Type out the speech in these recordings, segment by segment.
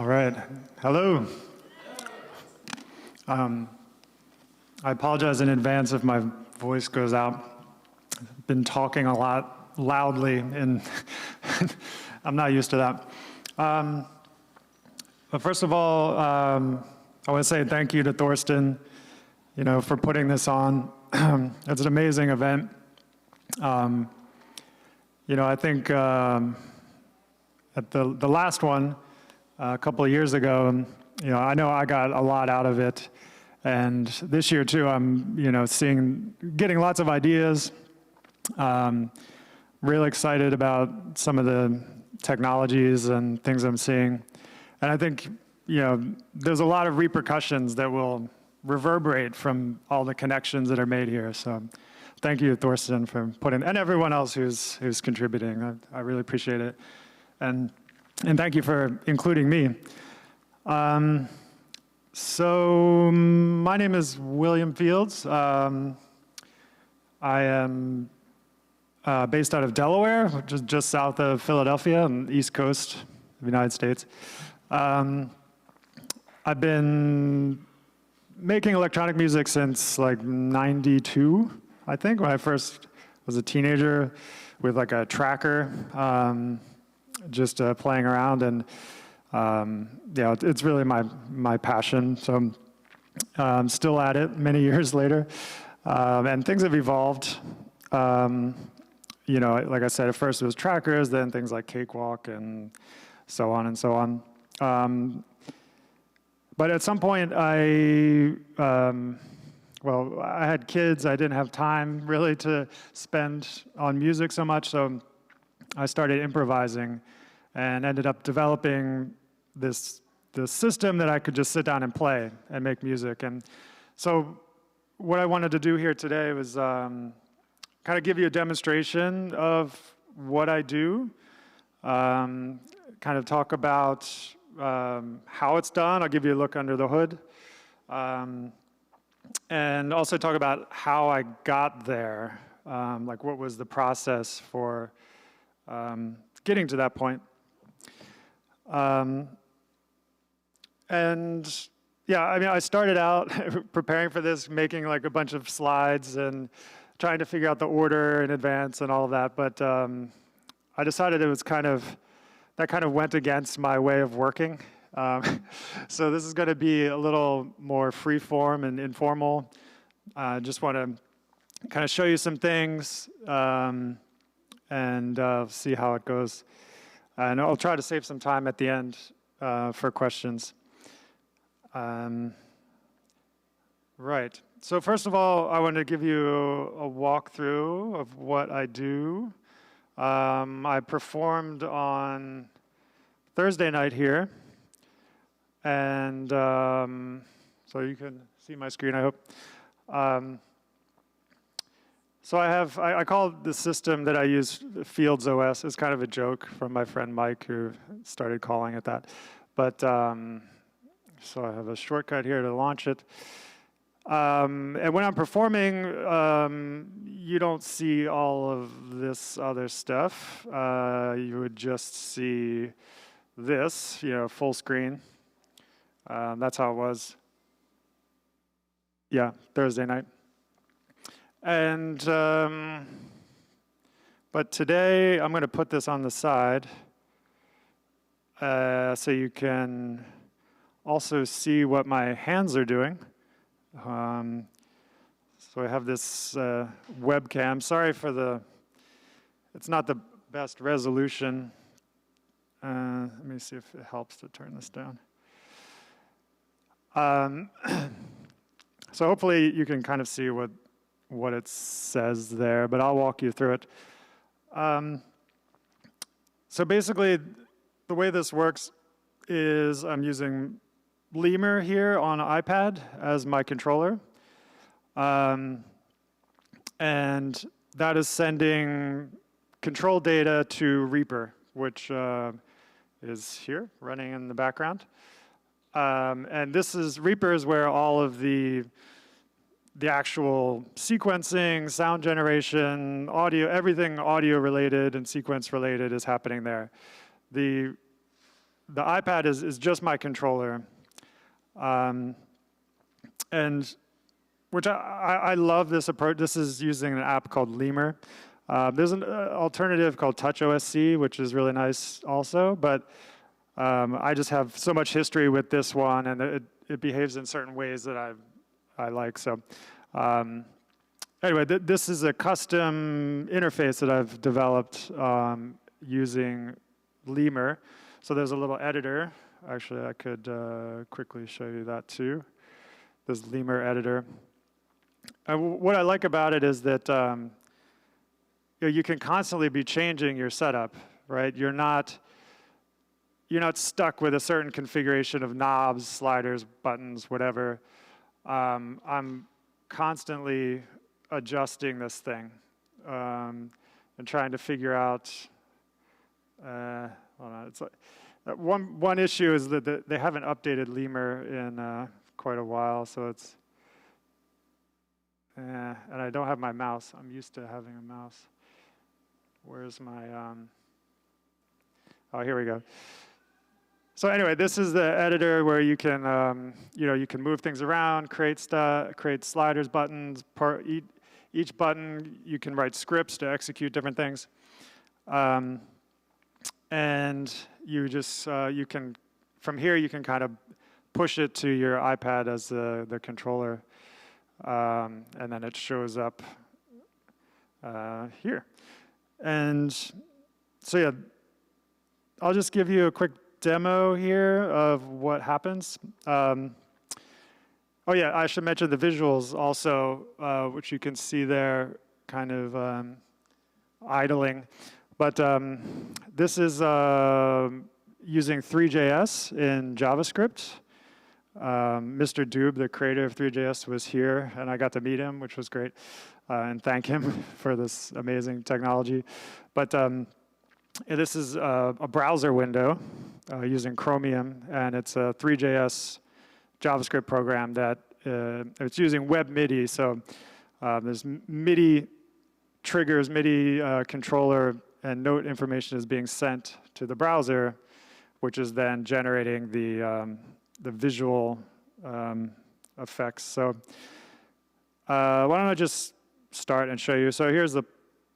All right. Hello. I apologize in advance if my voice goes out. I've been talking a lot loudly, and I'm not used to that. But first of all, I want to say thank you to Thorsten, for putting this on. It's an amazing event. I think at the last one, a couple of years ago, I know I got a lot out of it. And this year too, I'm, getting lots of ideas. Really excited about some of the technologies and things I'm seeing. And I think, there's a lot of repercussions that will reverberate from all the connections that are made here. So thank you, Thorsten, for putting, and everyone else who's contributing. I really appreciate it. And thank you for including me. So my name is William Fields. I am based out of Delaware, which is just south of Philadelphia on the East Coast of the United States. I've been making electronic music since like '92, I think, when I first was a teenager with like a tracker, just playing around, and it's really my passion. So I'm still at it many years later, and things have evolved. Like I said, at first it was trackers, then things like Cakewalk, and so on and so on. But at some point, I had kids. I didn't have time really to spend on music so much, so I started improvising and ended up developing this system that I could just sit down and play and make music. And so what I wanted to do here today was kind of give you a demonstration of what I do, kind of talk about how it's done. I'll give you a look under the hood. And also talk about how I got there, like what was the process for getting to that point. I started out preparing for this, making like a bunch of slides and trying to figure out the order in advance and all of that, but I decided it was that kind of went against my way of working. So this is going to be a little more free-form and informal. I just want to kind of show you some things and see how it goes. And I'll try to save some time at the end for questions. Right. So first of all, I want to give you a walkthrough of what I do. I performed on Thursday night here, and so you can see my screen, I hope. So I call the system that I use Fields OS. It's kind of a joke from my friend Mike, who started calling it that. But so I have a shortcut here to launch it. And when I'm performing, you don't see all of this other stuff. You would just see this, full screen. That's how it was. Yeah, Thursday night. And, but today I'm going to put this on the side so you can also see what my hands are doing. So I have this webcam. Sorry for it's not the best resolution. Let me see if it helps to turn this down. So hopefully you can kind of see what it says there, but I'll walk you through it. So basically, the way this works is I'm using Lemur here on iPad as my controller. And that is sending control data to Reaper, which is here, running in the background. And Reaper is where all of the actual sequencing, sound generation, audio, everything audio related and sequence related is happening there. The the iPad is just my controller. And which I love this approach. This is using an app called Lemur. There's an alternative called TouchOSC, which is really nice also, but I just have so much history with this one, and it behaves in certain ways that I like. So anyway, this is a custom interface that I've developed using Lemur. So there's a little editor. Actually, I could quickly show you that too. This Lemur editor. What I like about it is that you can constantly be changing your setup, right? You're not stuck with a certain configuration of knobs, sliders, buttons, whatever. I'm constantly adjusting this thing and trying to figure out. Hold on, it's like one issue is that they haven't updated Lemur in quite a while, so it's. And I don't have my mouse. I'm used to having a mouse. Where's my, oh, here we go. So anyway, this is the editor where you can, you can move things around, create sliders, buttons. Each button, you can write scripts to execute different things. And you just, from here, you can kind of push it to your iPad as the controller. And then it shows up here. And so yeah, I'll just give you a quick demo here of what happens. Oh yeah, I should mention the visuals also, which you can see there kind of idling. But this is using 3JS in JavaScript. Mr. Doob, the creator of 3JS, was here, and I got to meet him, which was great, and thank him for this amazing technology. But this is a browser window using Chromium, and it's a 3JS JavaScript program that it's using web MIDI. So there's MIDI triggers, MIDI controller, and note information is being sent to the browser, which is then generating the visual effects. So why don't I just start and show you. So here's the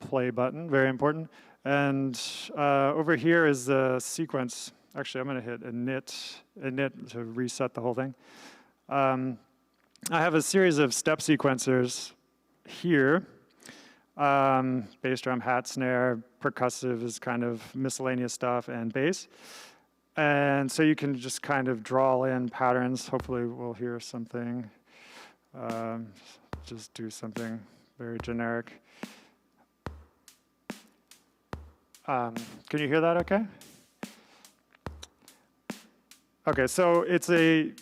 play button, very important. And over here is the sequence. Actually, I'm going to hit init to reset the whole thing. I have a series of step sequencers here. Bass drum, hat, snare, percussive is kind of miscellaneous stuff, and bass. And so you can just kind of draw in patterns. Hopefully we'll hear something. Just do something very generic. Can you hear that okay? Okay, so you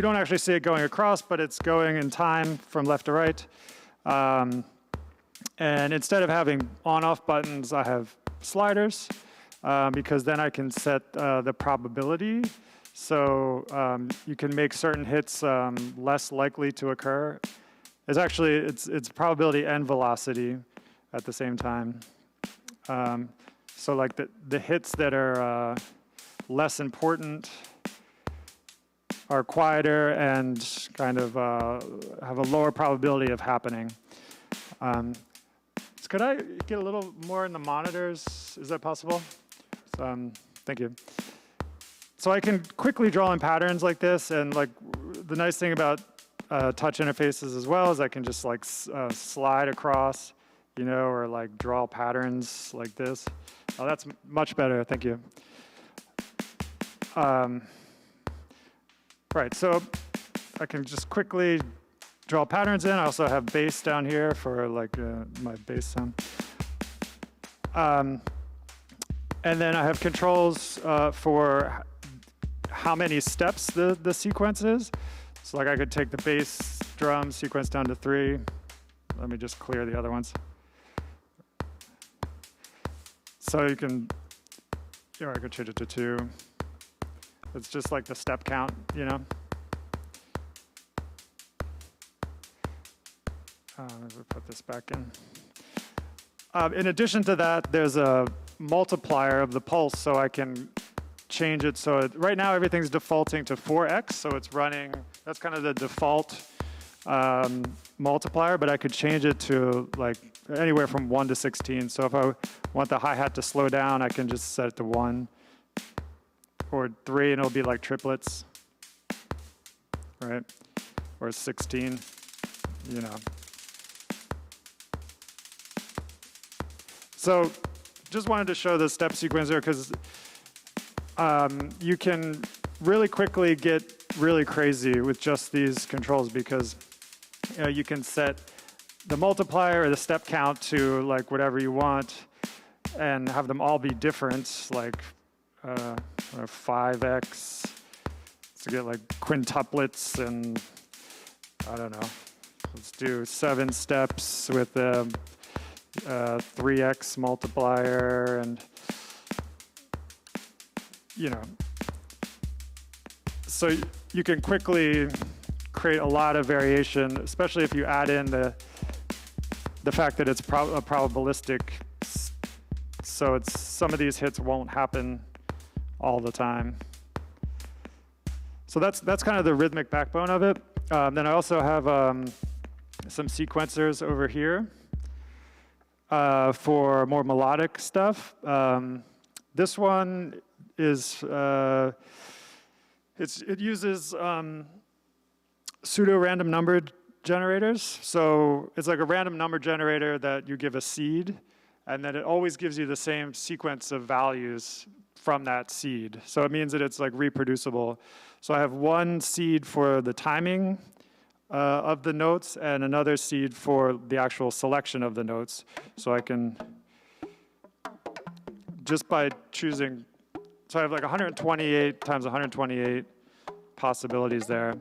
don't actually see it going across, but it's going in time from left to right. And instead of having on-off buttons, I have sliders. Because then I can set the probability. So you can make certain hits less likely to occur. It's probability and velocity at the same time. So like the hits that are less important are quieter and kind of have a lower probability of happening. Could I get a little more in the monitors? Is that possible? Thank you. So I can quickly draw in patterns like this, and like the nice thing about touch interfaces as well is I can just like slide across, or like draw patterns like this. Oh, that's much better. Thank you. Right. So I can just quickly draw patterns in. I also have bass down here for like my bass sound. And then I have controls for how many steps the sequence is. So like I could take the bass drum sequence down to 3. Let me just clear the other ones. So you can, I could change it to 2. It's just like the step count, Let me put this back in. In addition to that, there's a multiplier of the pulse, so I can change it so right now everything's defaulting to 4x, so it's running, that's kind of the default multiplier, but I could change it to like anywhere from 1 to 16. So if I want the hi-hat to slow down, I can just set it to 1 or 3, and it'll be like triplets, right? Or 16, you know. So just wanted to show the step sequencer because you can really quickly get really crazy with just these controls because you can set the multiplier or the step count to like whatever you want and have them all be different, like 5x to get like quintuplets, and I don't know, let's do 7 steps with a 3x multiplier, and you know, so you can quickly create a lot of variation, especially if you add in the fact that it's a probabilistic, so it's some of these hits won't happen all the time. So that's kind of the rhythmic backbone of it. Then I also have some sequencers over here for more melodic stuff. This one is it uses pseudo-random number generators. So it's like a random number generator that you give a seed, and then it always gives you the same sequence of values from that seed. So it means that it's like reproducible. So I have one seed for the timing of the notes and another seed for the actual selection of the notes. So I can, just by choosing, so I have like 128 times 128 possibilities there.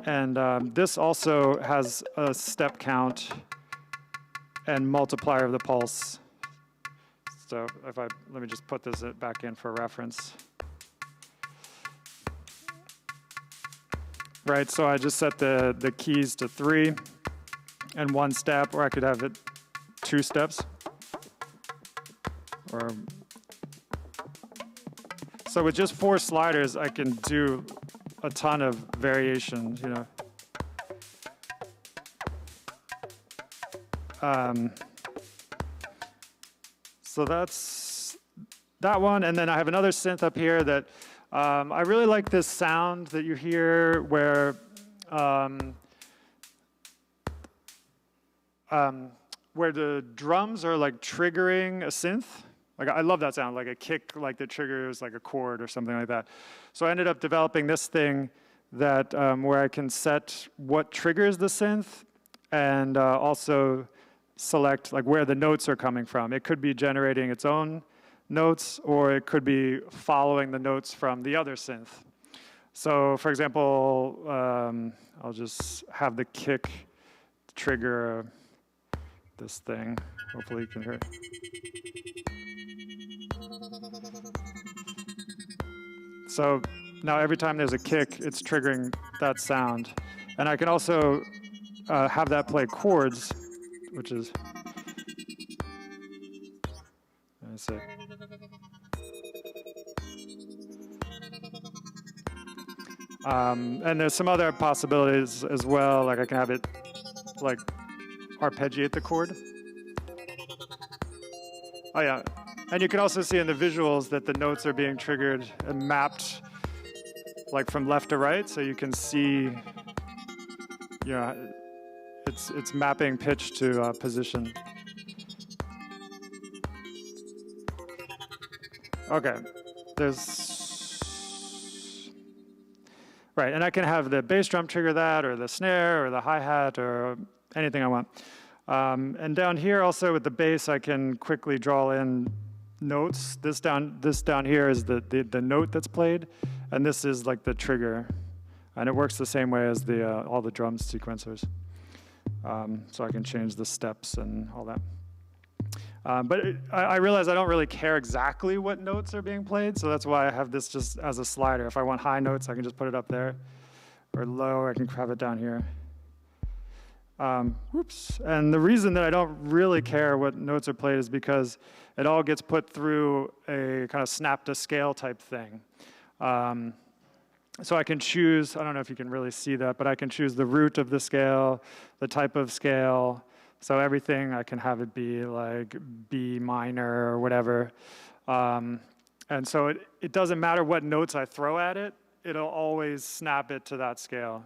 And this also has a step count and multiplier of the pulse. So if let me just put this back in for reference. Right, so I just set the keys to 3 and 1 step, or I could have it 2 steps. So with just 4 sliders, I can do a ton of variation, you know. So that's that one, and then I have another synth up here that I really like this sound that you hear where the drums are like triggering a synth. Like I love that sound, like a kick, like that triggers like a chord or something like that. So I ended up developing this thing that where I can set what triggers the synth and also select like where the notes are coming from. It could be generating its own notes, or it could be following the notes from the other synth. So for example, I'll just have the kick trigger this thing. Hopefully you can hear it. So now every time there's a kick, it's triggering that sound. And I can also have that play chords, which is, let's see. And there's some other possibilities as well, like I can have it like arpeggiate the chord. Oh yeah, and you can also see in the visuals that the notes are being triggered and mapped like from left to right, so you can see, you know, it's mapping pitch to position. Okay, right, and I can have the bass drum trigger that, or the snare, or the hi-hat, or anything I want. And down here also with the bass, I can quickly draw in notes. This down here is the note that's played, and this is like the trigger. And it works the same way as all the drum sequencers. So I can change the steps and all that. But I realize I don't really care exactly what notes are being played, so that's why I have this just as a slider. If I want high notes, I can just put it up there. Or low, I can have it down here. Whoops. And the reason that I don't really care what notes are played is because it all gets put through a kind of snap to scale type thing. So I can choose, I don't know if you can really see that, but I can choose the root of the scale, the type of scale. So everything, I can have it be like B minor or whatever. And so it doesn't matter what notes I throw at it, it'll always snap it to that scale.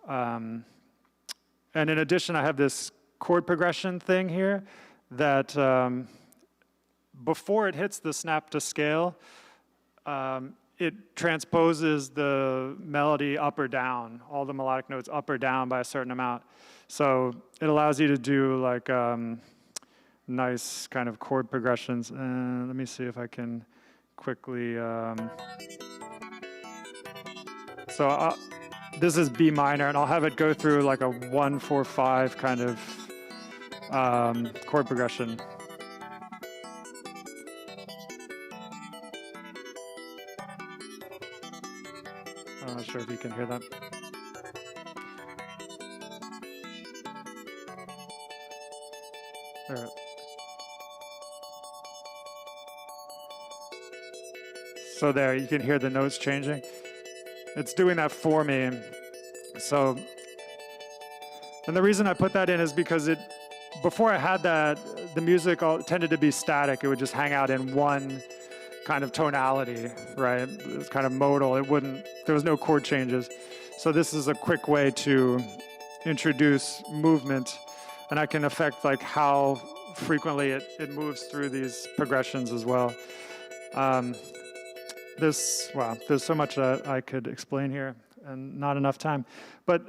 And in addition, I have this chord progression thing here that before it hits the snap to scale, it transposes the melody up or down, all the melodic notes up or down by a certain amount. So it allows you to do like nice kind of chord progressions. Let me see if I can quickly. This is B minor, and I'll have it go through like a 1, 4, 5 kind of chord progression. I'm not sure if you can hear that. All right. So there, you can hear the notes changing. It's doing that for me. So, and the reason I put that in is because before I had that, the music tended to be static. It would just hang out in one kind of tonality, right? It was kind of modal. There was no chord changes. So this is a quick way to introduce movement, and I can affect like how frequently it moves through these progressions as well. Wow, there's so much that I could explain here and not enough time. But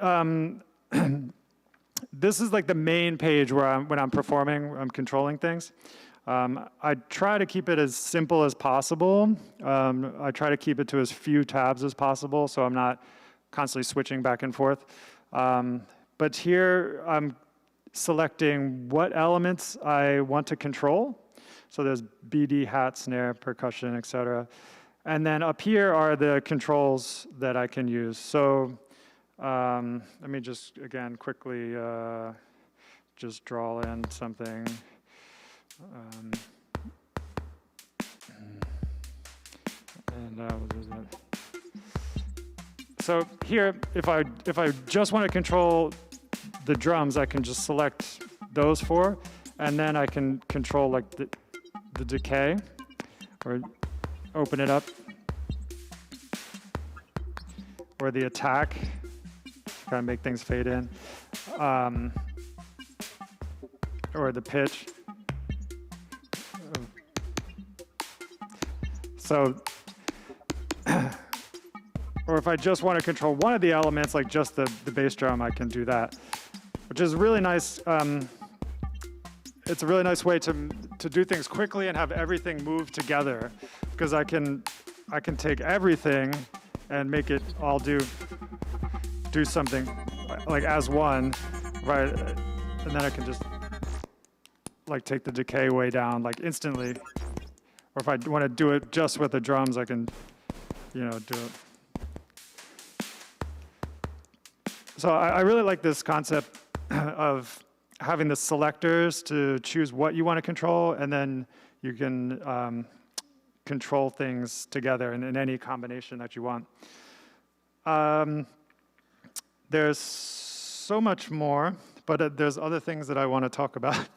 this is like the main page where when I'm performing, I'm controlling things. I try to keep it as simple as possible. I try to keep it to as few tabs as possible, so I'm not constantly switching back and forth. But here I'm selecting what elements I want to control. So there's BD, hat, snare, percussion, etc. And then up here are the controls that I can use. So let me just, again, quickly just draw in something. So here, if I just want to control the drums, I can just select those four, and then I can control like the decay, or open it up, or the attack, kind of make things fade in, or the pitch. So, or if I just want to control one of the elements, like just the bass drum, I can do that, which is really nice. It's a really nice way to do things quickly and have everything move together, because I can take everything and make it all do something like as one, right? And then I can just like take the decay way down like instantly. Or if I want to do it just with the drums, I can, do it. So I really like this concept of having the selectors to choose what you want to control, and then you can control things together in any combination that you want. There's so much more, but there's other things that I want to talk about.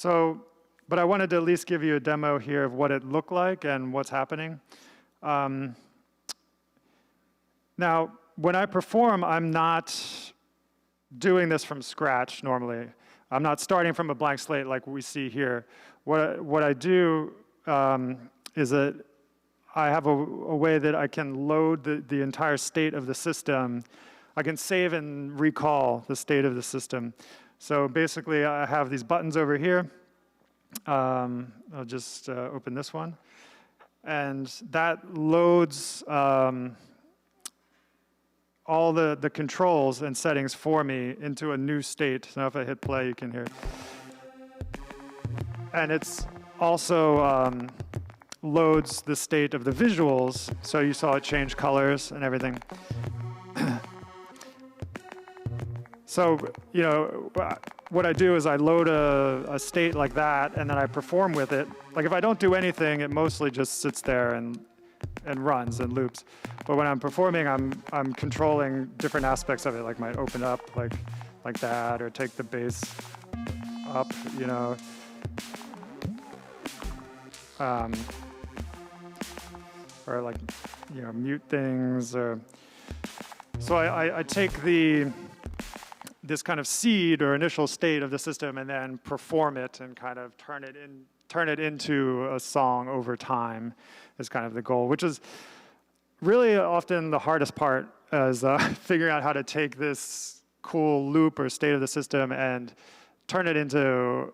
But I wanted to at least give you a demo here of what it looked like and what's happening. Now, when I perform, I'm not doing this from scratch normally. I'm not starting from a blank slate like we see here. What I do is that I have a way that I can load the entire state of the system. I can save and recall the state of the system. So basically, I have these buttons over here. I'll just open this one. And that loads all the controls and settings for me into a new state. So if I hit play, you can hear it. And it's also loads the state of the visuals. So you saw it change colors and everything. So, you know, what I do is I load a state like that, and then I perform with it. Like if I don't do anything, it mostly just sits there and runs and loops. But when I'm performing, I'm controlling different aspects of it. Like might open up like that, or take the bass up, you know. Or like, you know, mute things. Or so I take this kind of seed or initial state of the system and then perform it and kind of turn it into a song over time is kind of the goal, which is really often the hardest part, is figuring out how to take this cool loop or state of the system and turn it into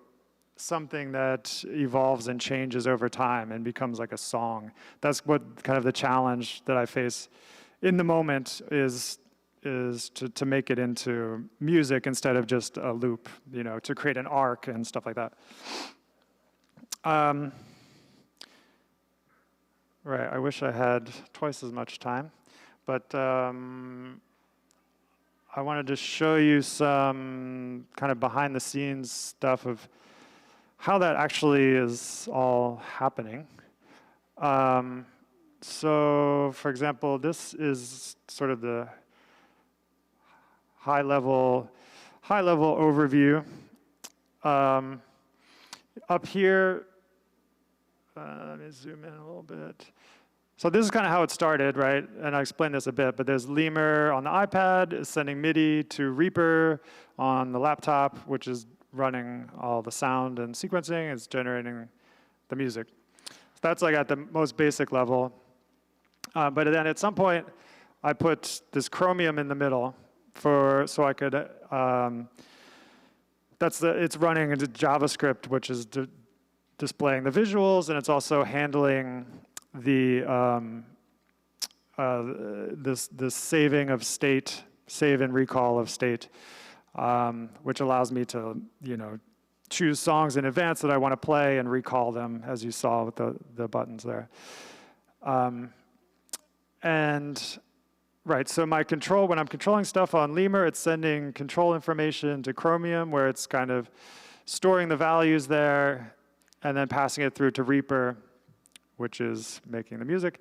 something that evolves and changes over time and becomes like a song. That's what kind of the challenge that I face in the moment is to make it into music instead of just a loop, you know, to create an arc and stuff like that. Right, I wish I had twice as much time, but I wanted to show you some kind of behind the scenes stuff of how that actually is all happening. So, for example, this is sort of the high level overview. Up here, let me zoom in a little bit. So this is kind of how it started, right? And I explained this a bit, but there's Lemur on the iPad, is sending MIDI to Reaper on the laptop, which is running all the sound and sequencing. It's generating the music. So that's like at the most basic level. But then at some point, I put this Chromium in the middle so I could, it's running into JavaScript, which is displaying the visuals, and it's also handling the this saving of state, save and recall of state, which allows me to, you know, choose songs in advance that I want to play and recall them, as you saw with the buttons there. And right, so my control, when I'm controlling stuff on Lemur, it's sending control information to Chromium, where it's kind of storing the values there and then passing it through to Reaper, which is making the music.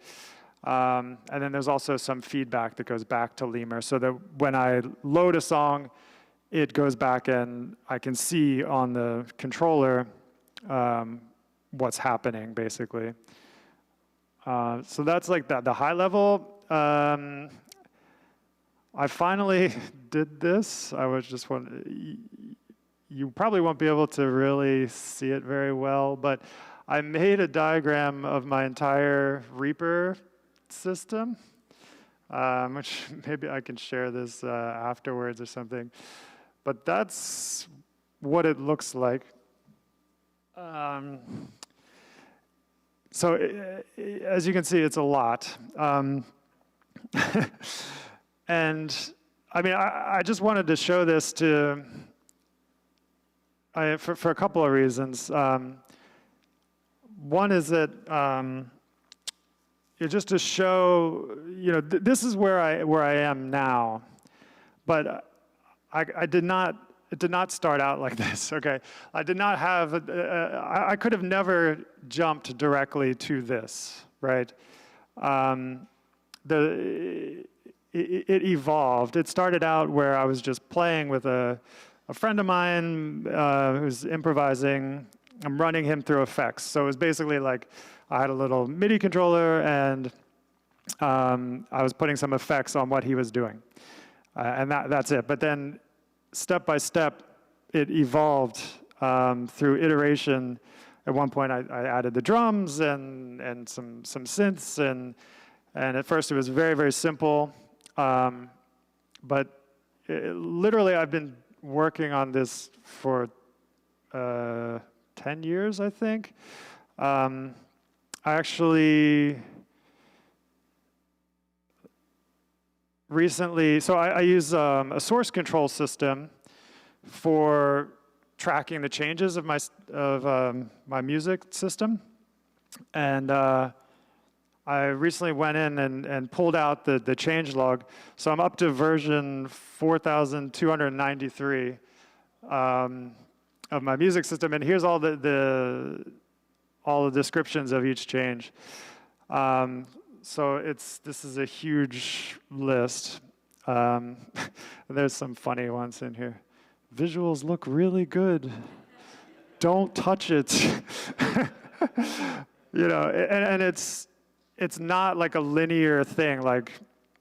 And then there's also some feedback that goes back to Lemur, so that when I load a song, it goes back and I can see on the controller what's happening, basically. So that's like the high level. I finally did this. I was just wondering, you probably won't be able to really see it very well, but I made a diagram of my entire Reaper system, which maybe I can share this afterwards or something. But that's what it looks like. So as you can see, it's a lot. And I mean, I just wanted to show this for a couple of reasons. One is that just to show, you know, this is where I am now, but it did not start out like this. Okay, I did not have. I could have never jumped directly to this, right? It evolved. It started out where I was just playing with a friend of mine who's improvising. I'm running him through effects. So it was basically like I had a little MIDI controller, and I was putting some effects on what he was doing. And that's it. But then step by step, it evolved through iteration. At one point, I added the drums and some synths. And at first, it was very, very simple. But literally, I've been working on this for 10 years, I think. I actually recently, so I use a source control system for tracking the changes of my music system, and I recently went in and pulled out the changelog. So I'm up to version 4,293 of my music system, and here's all the descriptions of each change. So this is a huge list. There's some funny ones in here. Visuals look really good. Don't touch it. You know, and it's not like a linear thing. Like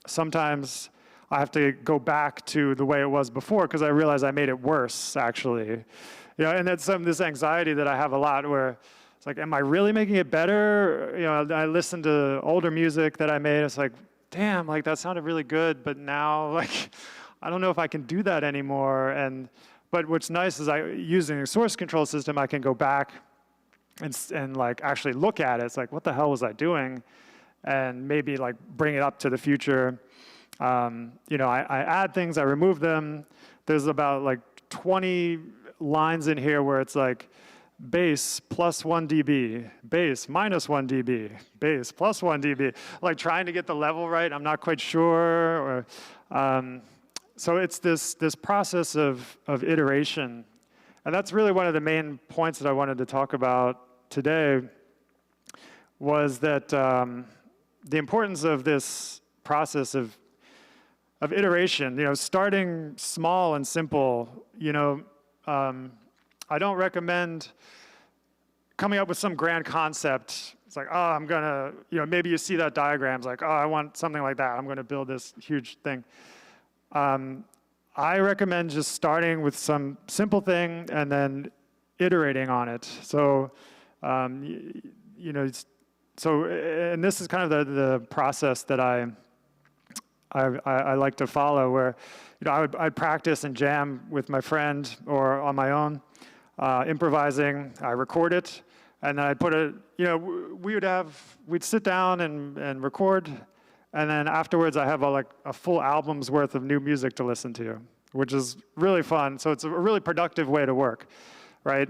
sometimes I have to go back to the way it was before because I realize I made it worse, actually. You know, and that's this anxiety that I have a lot where it's like, am I really making it better? You know, I listen to older music that I made. It's like, damn, like that sounded really good, but now like I don't know if I can do that anymore. But what's nice is using a source control system, I can go back and like actually look at it. It's like, what the hell was I doing? And maybe like bring it up to the future. You know, I add things, I remove them. There's about like 20 lines in here where it's like bass plus 1 dB, bass minus 1 dB, bass plus 1 dB. Like trying to get the level right, I'm not quite sure. So it's this process of iteration. And that's really one of the main points that I wanted to talk about today was that the importance of this process of iteration, you know, starting small and simple. You know, I don't recommend coming up with some grand concept. It's like, oh, I'm gonna, you know, maybe you see that diagram. It's like, oh, I want something like that. I'm gonna build this huge thing. I recommend just starting with some simple thing and then iterating on it. So, you know, and this is kind of the process that I like to follow, where, you know, I'd practice and jam with my friend or on my own, improvising. I record it, and then I'd put it. You know, we'd sit down and record. And then afterwards, I have a full album's worth of new music to listen to, which is really fun. So it's a really productive way to work, right?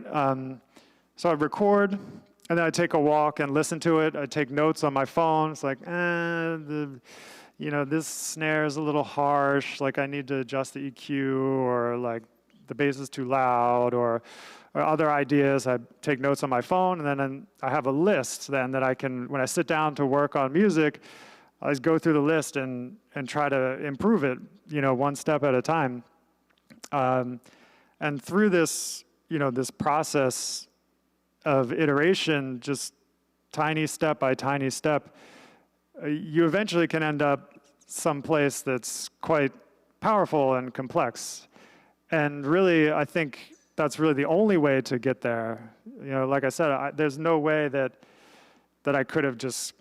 So I'd record, and then I'd take a walk and listen to it. I'd take notes on my phone. It's like, you know, this snare is a little harsh. Like I need to adjust the EQ, or like the bass is too loud, or other ideas. I take notes on my phone, and then I have a list then that I can, when I sit down to work on music, I just go through the list and try to improve it, you know, one step at a time. And through this, you know, this process of iteration, just tiny step by tiny step, you eventually can end up someplace that's quite powerful and complex. And really, I think that's really the only way to get there. You know, like I said, there's no way that I could have just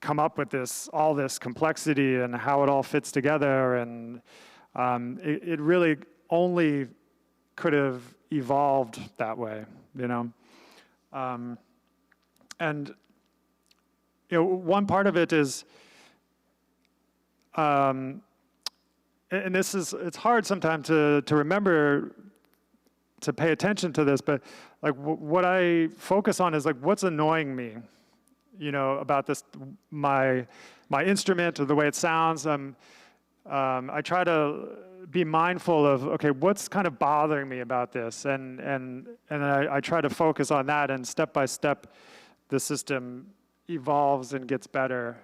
come up with all this complexity and how it all fits together, and it really only could have evolved that way, you know. And you know, one part of it is, and it's hard sometimes to remember to pay attention to this, but like what I focus on is like what's annoying me, you know, about this, my instrument or the way it sounds. I try to be mindful of, okay, what's kind of bothering me about this, and I try to focus on that, and step by step, the system evolves and gets better.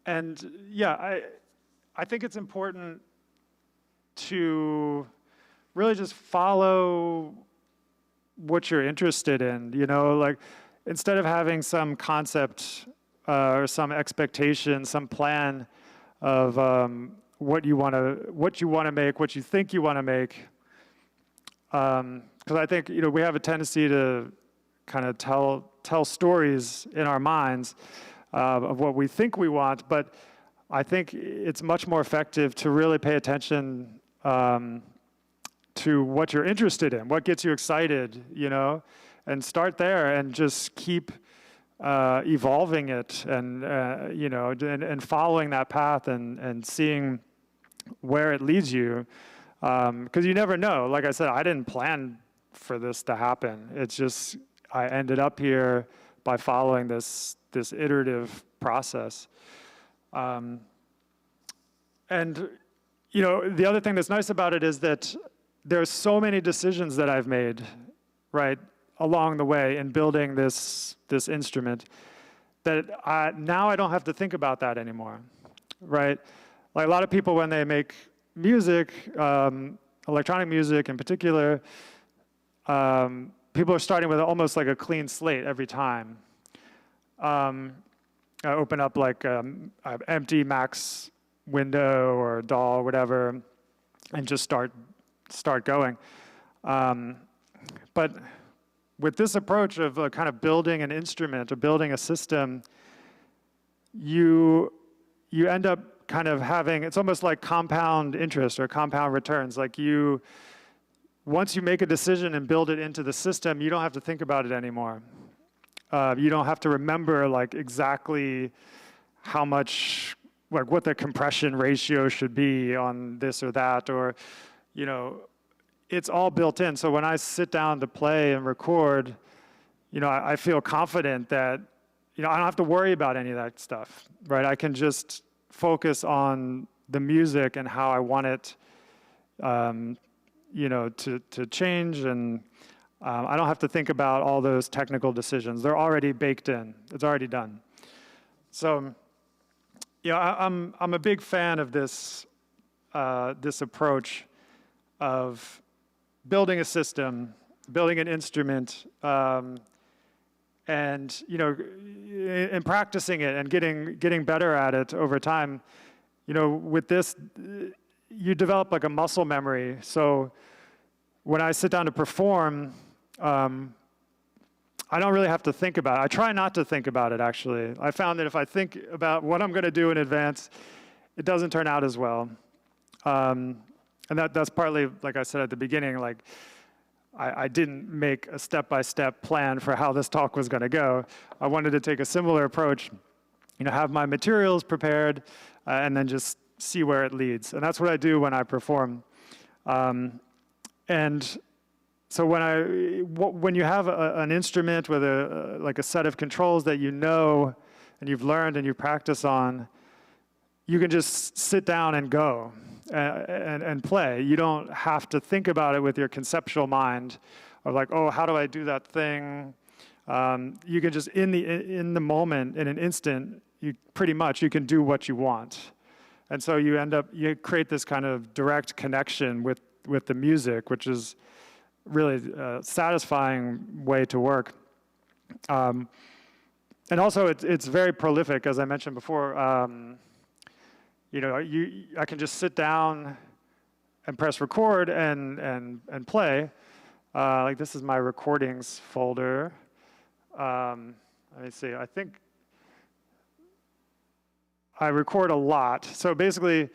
And yeah, I think it's important to really just follow what you're interested in, you know, like instead of having some concept or some expectation, some plan of what you want to make, what you think you want to make. Because I think, you know, we have a tendency to kind of tell stories in our minds of what we think we want, but I think it's much more effective to really pay attention to what you're interested in, what gets you excited, you know, and start there and just keep evolving it, and you know, and following that path and seeing where it leads you, because you never know. Like I said, I didn't plan for this to happen. It's just I ended up here by following this iterative process. And you know, the other thing that's nice about it is that there's so many decisions that I've made, right, along the way in building this instrument, that now I don't have to think about that anymore, right? Like a lot of people, when they make music, electronic music in particular, people are starting with almost like a clean slate every time. I open up like an empty Max window or DAW or whatever, and just start going. But with this approach of kind of building an instrument or building a system, you end up kind of having, it's almost like compound interest or compound returns. Like once you make a decision and build it into the system, you don't have to think about it anymore. You don't have to remember like exactly how much, like what the compression ratio should be on this or that, or, you know, it's all built in. So when I sit down to play and record, you know, I feel confident that, you know, I don't have to worry about any of that stuff, right? I can just focus on the music and how I want it, you know, to change, and I don't have to think about all those technical decisions. They're already baked in. It's already done. So, you know, I'm a big fan of this this approach of building a system, building an instrument, and you know, and practicing it and getting better at it over time. You know, with this, you develop like a muscle memory. So when I sit down to perform, I don't really have to think about it. I try not to think about it, actually. I found that if I think about what I'm going to do in advance, it doesn't turn out as well. And that's partly, like I said at the beginning, like I didn't make a step-by-step plan for how this talk was going to go. I wanted to take a similar approach, you know, have my materials prepared, and then just see where it leads. And that's what I do when I perform. And so when you have an instrument with like a set of controls that you know and you've learned and you practice on, you can just sit down and go and play. You don't have to think about it with your conceptual mind of like, oh, how do I do that thing? You can just in the moment, in an instant, you can do what you want. And so you create this kind of direct connection with the music, which is really a satisfying way to work. And also it's very prolific, as I mentioned before. You know, I can just sit down and press record and play. Like this is my recordings folder. Let me see, I think I record a lot. So basically,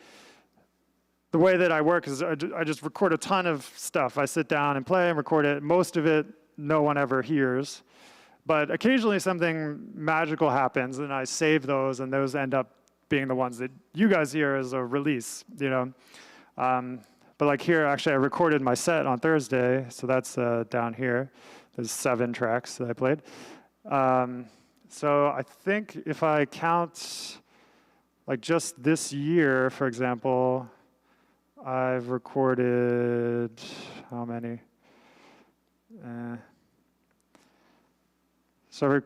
the way that I work is I just record a ton of stuff. I sit down and play and record it. Most of it, no one ever hears. But occasionally something magical happens, and I save those, and those end up being the ones that you guys hear as a release, you know. But like here, actually, I recorded my set on Thursday, so that's down here. There's 7 tracks that I played. So I think if I count, like just this year, for example, I've recorded, how many? So I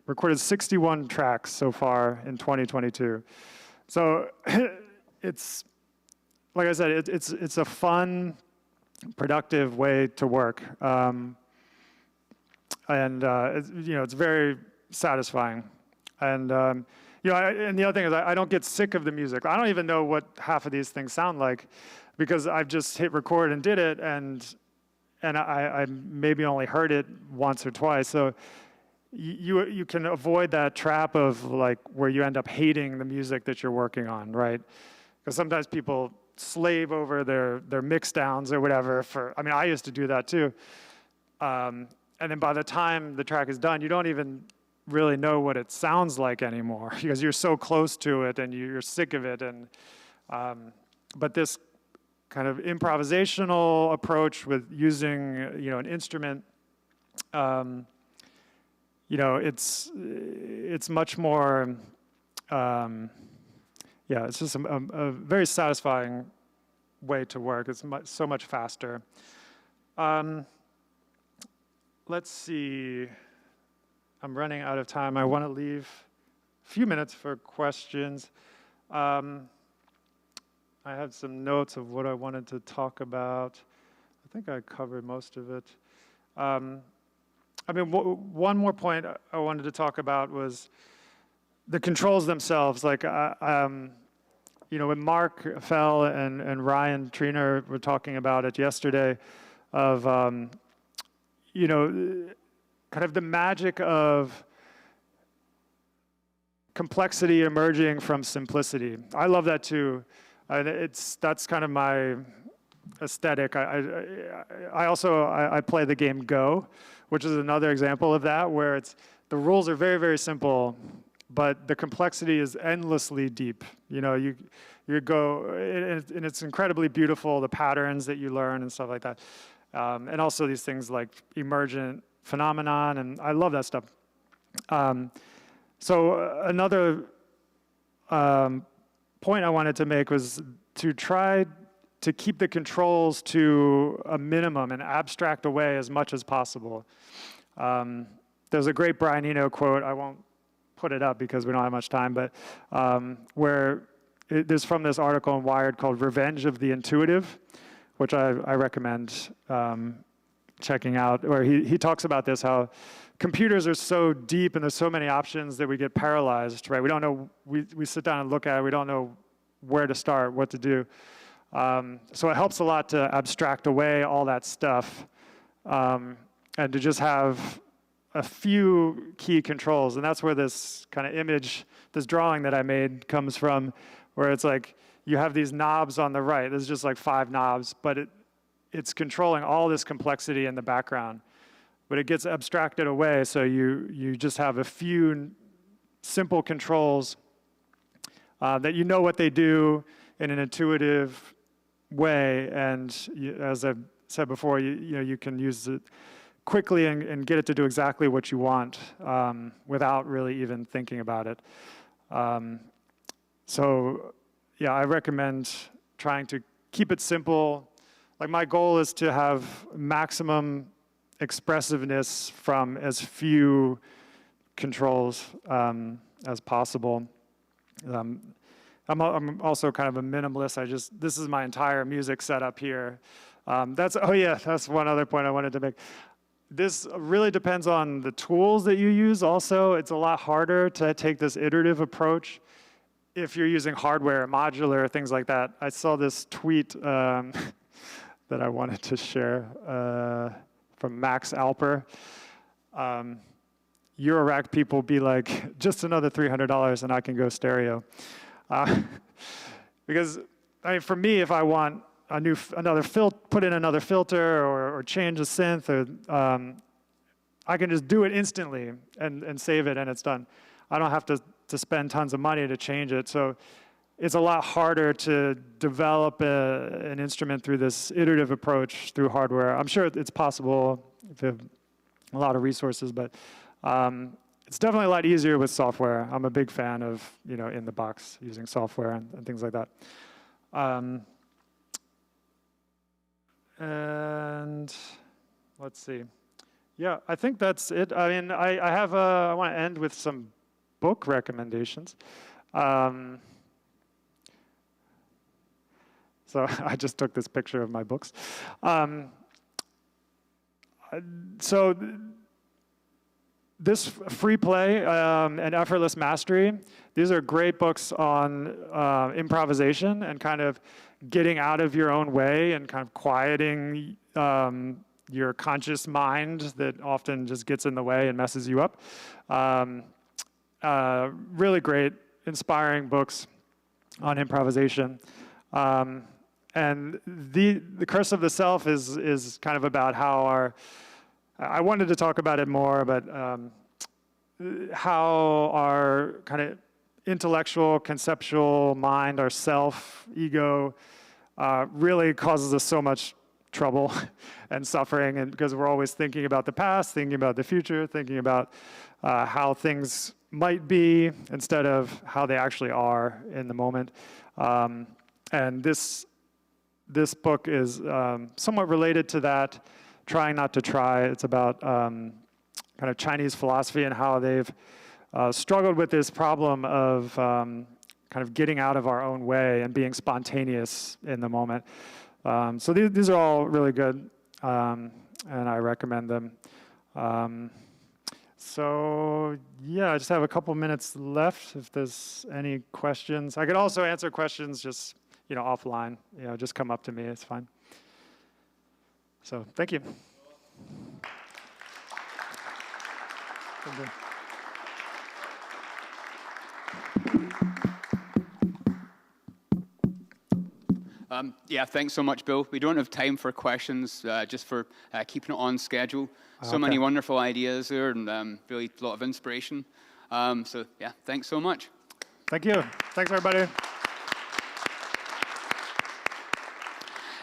recorded 61 tracks so far in 2022. So it's, like I said, it's a fun, productive way to work. And you know, it's very satisfying. And you know, and the other thing is I don't get sick of the music. I don't even know what half of these things sound like, because I've just hit record and did it, and I maybe only heard it once or twice. So you can avoid that trap of like where you end up hating the music that you're working on, right? Because sometimes people slave over their mix downs or whatever. I mean, I used to do that too. And then by the time the track is done, you don't even really know what it sounds like anymore because you're so close to it and you're sick of it. And but this kind of improvisational approach with using, you know, an instrument, it's much more, yeah, it's just a very satisfying way to work. It's so much faster. Let's see. I'm running out of time. I want to leave a few minutes for questions. I have some notes of what I wanted to talk about. I think I covered most of it. One more point I wanted to talk about was the controls themselves. Like, when Mark Fell and Ryan Triner were talking about it yesterday, of kind of the magic of complexity emerging from simplicity. I love that too. That's kind of my aesthetic. I play the game Go, which is another example of that, where the rules are very, very simple, but the complexity is endlessly deep. You go, and it's incredibly beautiful, the patterns that you learn and stuff like that. And also these things like emergent phenomenon, and I love that stuff. So another point I wanted to make was to try to keep the controls to a minimum and abstract away as much as possible. There's a great Brian Eno quote, I won't put it up because we don't have much time, but where there's from this article in Wired called Revenge of the Intuitive, which I recommend checking out, where he talks about this, how computers are so deep and there's so many options that we get paralyzed, right? We don't know, we sit down and look at it, we don't know where to start, what to do. So it helps a lot to abstract away all that stuff and to just have a few key controls. And that's where this kind of image, this drawing that I made comes from, where it's like you have these knobs on the right. There's just like 5 knobs, but it's controlling all this complexity in the background. But it gets abstracted away, so you just have a few simple controls that you know what they do in an intuitive way, and as I've said before, you can use it quickly and get it to do exactly what you want without really even thinking about it. So yeah, I recommend trying to keep it simple. Like, my goal is to have maximum expressiveness from as few controls as possible. I'm also kind of a minimalist. This is my entire music setup here. That's one other point I wanted to make. This really depends on the tools that you use also. It's a lot harder to take this iterative approach if you're using hardware, modular, things like that. I saw this tweet that I wanted to share from Max Alper. Eurorack people be like, just another $300 and I can go stereo. Because for me, if I want put in another filter or change a synth, or I can just do it instantly and save it and it's done. I don't have to spend tons of money to change it. So it's a lot harder to develop an instrument through this iterative approach through hardware. I'm sure it's possible if you have a lot of resources, but it's definitely a lot easier with software. I'm a big fan of in the box using software and things like that. And let's see. Yeah, I think that's it. I mean, I want to end with some book recommendations. So I just took this picture of my books. So this Free Play and Effortless Mastery, these are great books on improvisation and kind of getting out of your own way and kind of quieting your conscious mind that often just gets in the way and messes you up. Really great, inspiring books on improvisation. And the Curse of the Self is kind of about how I wanted to talk about it more, but how our kind of intellectual, conceptual mind, our self, ego, really causes us so much trouble and suffering, and because we're always thinking about the past, thinking about the future, thinking about how things might be instead of how they actually are in the moment. And this book is somewhat related to that, Trying Not to Try. It's about kind of Chinese philosophy and how they've struggled with this problem of kind of getting out of our own way and being spontaneous in the moment. So these are all really good, and I recommend them. So yeah, I just have a couple minutes left if there's any questions. I could also answer questions just, offline. Just come up to me, it's fine. So thank you. Yeah, thanks so much, Bill. We don't have time for questions, just for keeping it on schedule. So many wonderful ideas there, and really a lot of inspiration. So yeah, thanks so much. Thank you. Thanks, everybody.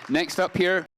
Next up here.